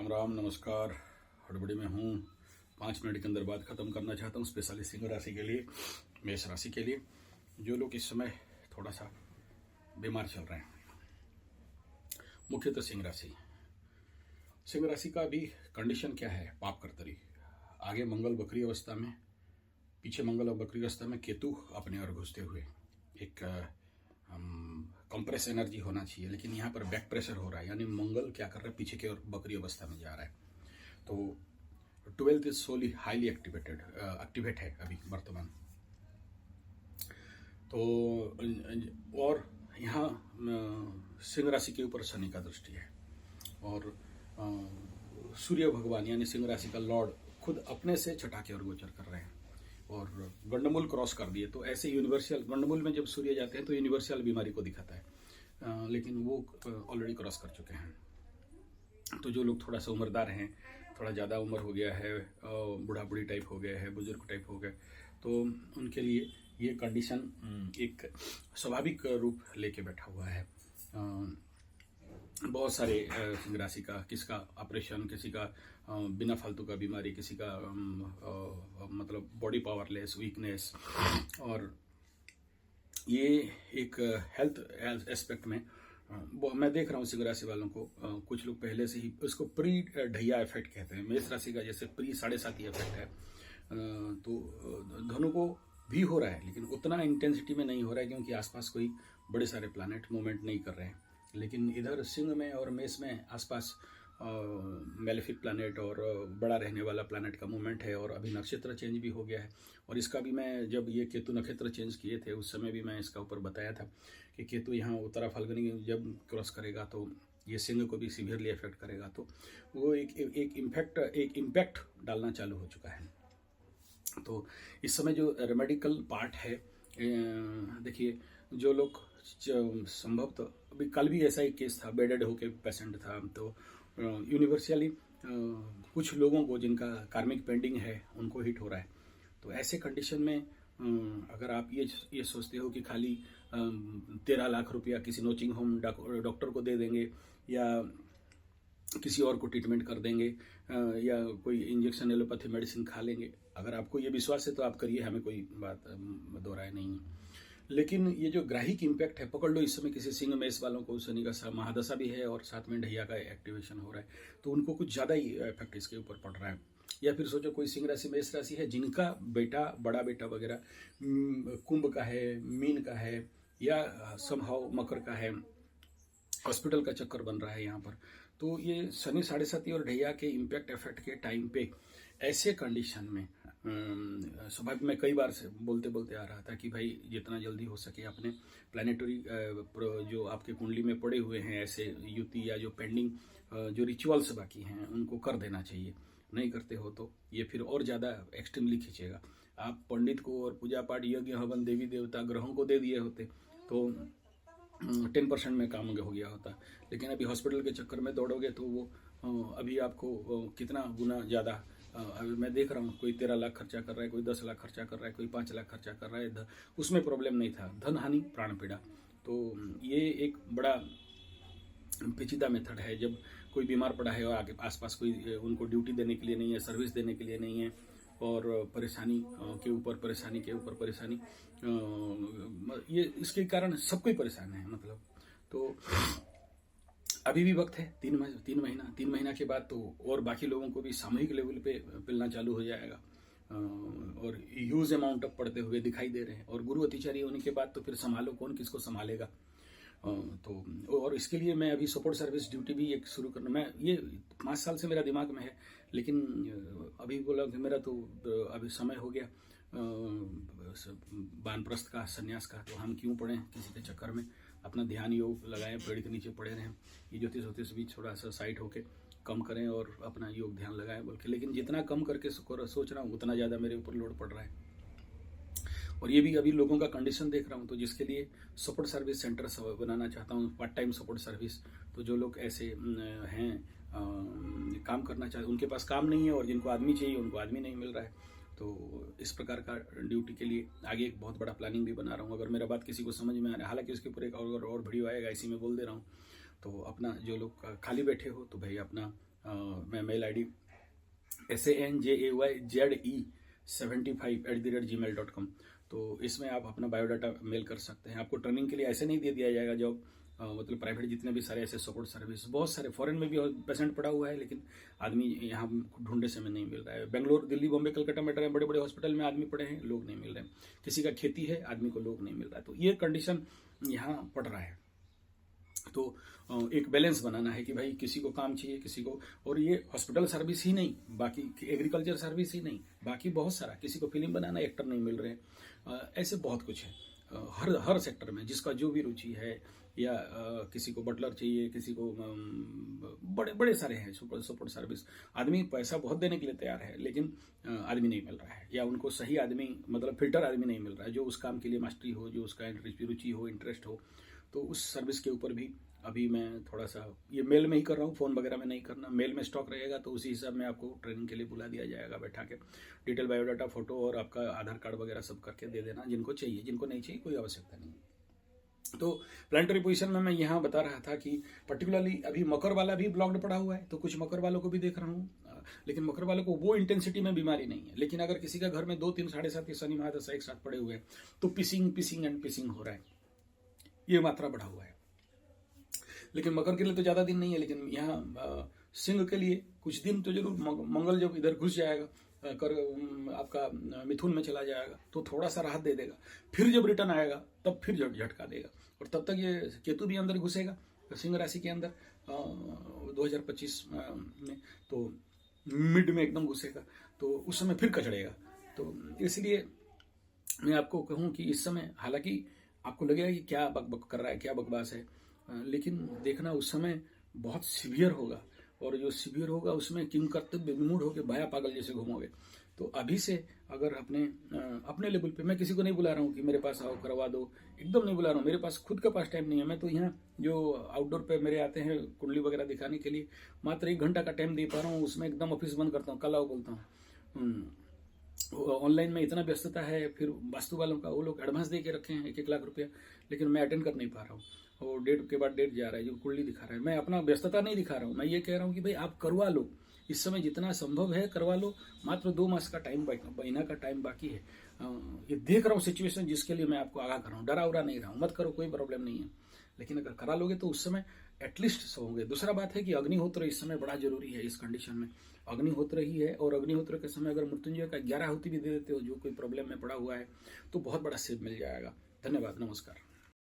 राम राम नमस्कार। हड़बड़ी में हूँ, 5 मिनट के अंदर बात खत्म करना चाहता हूँ, स्पेशली सिंह राशि के लिए, मेष राशि के लिए, जो लोग इस समय थोड़ा सा बीमार चल रहे हैं। मुख्यतः सिंह राशि का अभी कंडीशन क्या है? पाप कर्तरी, आगे मंगल बकरी अवस्था में, पीछे मंगल और बकरी अवस्था में, केतु अपने ओर घुसते हुए एक कंप्रेस एनर्जी होना चाहिए, लेकिन यहाँ पर बैक प्रेशर हो रहा है, यानी मंगल क्या कर रहा है, पीछे की ओर बकरी अवस्था में जा रहा है। तो 12th is Soli highly activate है अभी वर्तमान। तो और यहाँ सिंह राशि के ऊपर शनि का दृष्टि है, और सूर्य भगवान यानी सिंह राशि का लॉर्ड खुद अपने से छठा की ओर गोचर कर रहे हैं और गंडमूल क्रॉस कर दिए। तो ऐसे यूनिवर्सल गंडमूल में जब सूर्य जाते हैं तो यूनिवर्सल बीमारी को दिखाता है, लेकिन वो ऑलरेडी क्रॉस कर चुके हैं। तो जो लोग थोड़ा सा उम्रदार हैं, थोड़ा ज़्यादा उम्र हो गया है, बूढ़ा बूढ़ी टाइप हो गया है, बुजुर्ग टाइप हो गए, तो उनके लिए ये कंडीशन एक स्वाभाविक रूप लेके बैठा हुआ है। बहुत सारे सिंह राशि का, किसका ऑपरेशन, किसी का बिना फालतू का बीमारी, किसी का मतलब बॉडी पावरलेस, वीकनेस, और ये एक हेल्थ एस्पेक्ट में मैं देख रहा हूँ सिंह राशि वालों को। कुछ लोग पहले से ही उसको प्री ढैया इफेक्ट कहते हैं, मेष राशि का जैसे प्री 7.5 इफेक्ट है, तो धनु को भी हो रहा है, लेकिन उतना इंटेंसिटी में नहीं हो रहा है, क्योंकि आसपास कोई बड़े सारे प्लैनेट मूवमेंट नहीं कर रहे हैं। लेकिन इधर सिंह में और मेष में आसपास मेलेफिक प्लैनेट और बड़ा रहने वाला प्लैनेट का मूवमेंट है, और अभी नक्षत्र चेंज भी हो गया है। और इसका भी मैं जब ये केतु नक्षत्र चेंज किए थे उस समय भी मैं इसका ऊपर बताया था कि केतु यहाँ उत्तरा फाल्गुनी जब क्रॉस करेगा तो ये सिंह को भी सीवियरली इफेक्ट करेगा। तो वो एक इम्पैक्ट डालना चालू हो चुका है। तो इस समय जो रेमेडिकल पार्ट है, देखिए, जो लोग संभवतः अभी कल भी ऐसा ही केस था, बेडेड होके पेशेंट था, तो यूनिवर्सली कुछ लोगों को जिनका कार्मिक पेंडिंग है उनको हिट हो रहा है। तो ऐसे कंडीशन में अगर आप ये सोचते हो कि खाली 13 लाख रुपया किसी नर्सिंग होम डॉक्टर को दे देंगे, या किसी और को ट्रीटमेंट कर देंगे, या कोई इंजेक्शन एलोपैथी मेडिसिन खा लेंगे, अगर आपको ये विश्वास है तो आप करिए, हमें कोई बात दो राय नहीं है। लेकिन ये जो ग्राहिक इम्पैक्ट है, पकड़ लो इस समय किसी सिंह मेष वालों को शनि का महादशा भी है और साथ में ढैया का एक्टिवेशन हो रहा है, तो उनको कुछ ज़्यादा ही इफेक्ट इसके ऊपर पड़ रहा है। या फिर सोचो कोई सिंह राशि मेष राशि है जिनका बेटा, बड़ा बेटा वगैरह कुंभ का है, मीन का है, या समहाउ मकर का है, हॉस्पिटल का चक्कर बन रहा है यहाँ पर। तो ये शनि 7.5 और ढैया के इम्पैक्ट इफेक्ट के टाइम पे ऐसे कंडीशन में स्वाभाविक मैं कई बार से बोलते बोलते आ रहा था कि भाई जितना जल्दी हो सके अपने प्लानिटरी जो आपके कुंडली में पड़े हुए हैं ऐसे युति या जो पेंडिंग जो रिचुअल्स बाकी हैं उनको कर देना चाहिए। नहीं करते हो तो ये फिर और ज़्यादा एक्सट्रीमली खींचेगा। आप पंडित को और पूजा पाठ, यज्ञ, हवन, देवी देवता, ग्रहों को दे दिए होते तो 10% में काम हो गया होता, लेकिन अभी हॉस्पिटल के चक्कर में दौड़ोगे तो वो अभी आपको कितना गुना ज़्यादा। अभी मैं देख रहा हूँ कोई 13 लाख खर्चा कर रहा है, कोई 10 लाख खर्चा कर रहा है, कोई 5 लाख खर्चा कर रहा है, उसमें प्रॉब्लम नहीं था, धन हानि प्राण पीड़ा। तो ये एक बड़ा पेचीदा मेथड है। जब कोई बीमार पड़ा है और आगे आसपास कोई उनको ड्यूटी देने के लिए नहीं है, सर्विस देने के लिए नहीं है, और परेशानी के ऊपर परेशानी, ये इसके कारण सब कोई परेशान है मतलब। तो अभी भी वक्त है, 3 महीना के बाद तो और बाकी लोगों को भी सामूहिक लेवल पे पिलना चालू हो जाएगा, और ह्यूज अमाउंट ऑफ पड़ते हुए दिखाई दे रहे हैं। और गुरु अतिचारी होने के बाद तो फिर संभालो, कौन किसको संभालेगा। तो और इसके लिए मैं अभी सपोर्ट सर्विस ड्यूटी भी एक शुरू करना, मैं ये 5 साल से मेरा दिमाग में है, लेकिन अभी बोला कि मेरा तो अभी समय हो गया वानप्रस्थ का, संन्यास का, तो हम क्यों पड़े किसी के चक्कर में, अपना ध्यान योग लगाएं, पेड़ के नीचे पड़े रहें, ये ज्योतिष भी थोड़ा सा साइड होके कम करें और अपना योग ध्यान लगाएं बोल के। लेकिन जितना कम करके सोच रहा हूँ उतना ज़्यादा मेरे ऊपर लोड पड़ रहा है। और ये भी अभी लोगों का कंडीशन देख रहा हूँ, तो जिसके लिए सपोर्ट सर्विस सेंटर बनाना चाहता हूँ, पार्ट टाइम सपोर्ट सर्विस। तो जो लोग ऐसे हैं काम करना चाहते, उनके पास काम नहीं है, और जिनको आदमी चाहिए उनको आदमी नहीं मिल रहा है, तो इस प्रकार का ड्यूटी के लिए आगे एक बहुत बड़ा प्लानिंग भी बना रहा हूँ। अगर मेरा बात किसी को समझ में आ रहा है, हालांकि उसके ऊपर एक और वीडियो आएगा, इसी में बोल दे रहा हूँ। तो अपना जो लोग खाली बैठे हो तो भाई अपना मैं मेल ID sanjayze75@gmail.com, तो इसमें आप अपना बायोडाटा मेल कर सकते हैं। आपको ट्रेनिंग के लिए ऐसे नहीं दे दिया जाएगा जॉब, मतलब प्राइवेट जितने भी सारे ऐसे सपोर्ट सर्विस, बहुत सारे फॉरेन में भी पेशेंट पड़ा हुआ है, लेकिन आदमी यहाँ ढूंढने से में नहीं मिल रहा है। बेंगलोर, दिल्ली, बॉम्बे, कलकत्ता, मेट्रो में बड़े बड़े हॉस्पिटल में आदमी पड़े हैं, लोग नहीं मिल रहे हैं। किसी का खेती है, आदमी को लोग नहीं मिल रहा है। तो ये कंडीशन यहाँ पड़ रहा है। तो एक बैलेंस बनाना है कि भाई किसी को काम चाहिए, किसी को, और ये हॉस्पिटल सर्विस ही नहीं, बाकी एग्रीकल्चर सर्विस ही नहीं, बाकी बहुत सारा, किसी को फिल्म बनाना एक्टर नहीं मिल रहे, ऐसे बहुत कुछ है हर सेक्टर में, जिसका जो भी रुचि है, या किसी को बटलर चाहिए, किसी को बड़े बड़े सारे हैं सपोर्ट सर्विस। आदमी पैसा बहुत देने के लिए तैयार है, लेकिन आदमी नहीं मिल रहा है, या उनको सही आदमी, मतलब फिल्टर आदमी नहीं मिल रहा है जो उस काम के लिए मास्टरी हो, जो उसका रुचि हो, इंटरेस्ट हो। तो उस सर्विस के ऊपर भी अभी मैं थोड़ा सा ये मेल में ही कर रहा हूँ, फ़ोन वगैरह में नहीं करना। मेल में स्टॉक रहेगा तो उसी हिसाब में आपको ट्रेनिंग के लिए बुला दिया जाएगा, बैठा के डिटेल बायोडाटा, फोटो और आपका आधार कार्ड वगैरह सब करके दे देना, जिनको चाहिए, जिनको नहीं चाहिए कोई आवश्यकता नहीं। तो प्लानिटरी पोजीशन में मैं यहाँ बता रहा था कि पर्टिकुलरली अभी मकर वाला भी ब्लॉक्ड पड़ा हुआ है, तो कुछ मकर वालों को भी देख रहा हूँ, लेकिन मकर वालों को वो इंटेंसिटी में बीमारी नहीं है। लेकिन अगर किसी का घर में 2, 3, 7.5 शनि महादशा एक साथ पड़े हुए हैं तो पिसिंग हो रहा है, ये मात्रा बढ़ा हुआ है। लेकिन मकर के लिए तो ज़्यादा दिन नहीं है, लेकिन यहाँ सिंह के लिए कुछ दिन तो जरूर। मंगल जब इधर घुस जाएगा, कर आपका मिथुन में चला जाएगा तो थोड़ा सा राहत दे देगा, फिर जब रिटर्न आएगा तब फिर झटका देगा। और तब तक ये केतु भी अंदर घुसेगा सिंह राशि के अंदर 2025 में, तो मिड में एकदम घुसेगा, तो उस समय फिर कचड़ेगा। तो इसलिए मैं आपको कहूँ कि इस समय, हालांकि आपको लगेगा कि क्या बकबक कर रहा है, क्या बकवास है, लेकिन देखना उस समय बहुत सीवियर होगा, और जो सीवियर होगा उसमें किंग कर्तव्य विमूढ़ होकर भाया पागल जैसे घूमोगे। तो अभी से अगर अपने लेवल पे, मैं किसी को नहीं बुला रहा हूँ कि मेरे पास आओ करवा दो, एकदम नहीं बुला रहा हूँ, मेरे पास खुद का पास टाइम नहीं है। मैं तो यहाँ जो आउटडोर पे मेरे आते हैं कुंडली वगैरह दिखाने के लिए, मात्र 1 घंटा का टाइम दे पा रहा हूँ, उसमें एकदम ऑफिस बंद करता हूँ, कल आओ बोलता हूँ। ऑनलाइन में इतना व्यस्तता है, फिर वास्तु वालों का, वो लोग एडवांस दे के रखे हैं 1-1 लाख रुपया, लेकिन मैं अटेंड कर नहीं पा रहा हूँ, और डेट के बाद डेट जा रहा है, जो कुंडली दिखा रहा है। मैं अपना व्यस्तता नहीं दिखा रहा हूँ, मैं ये कह रहा हूँ कि भाई आप करवा लो, इस समय जितना संभव है करवा लो। मात्र 2 मास का टाइम, महीना का टाइम बाकी है। ये देख रहा हूँ सिचुएशन, जिसके लिए मैं आपको आगाह कर रहा हूँ, डरा उरा नहीं रहा हूँ, मत करो, कोई प्रॉब्लम नहीं है, लेकिन अगर करा लोगे तो उस समय एटलीस्ट सोओगे। दूसरा बात है कि अग्निहोत्र इस समय बड़ा जरूरी है। इस कंडीशन में अग्निहोत्र ही है, और अग्निहोत्र के समय अगर मृत्युंजय का 11 आहुति भी दे देते हो, जो कोई प्रॉब्लम में पड़ा हुआ है, तो बहुत बड़ा सेव मिल जाएगा। धन्यवाद, नमस्कार।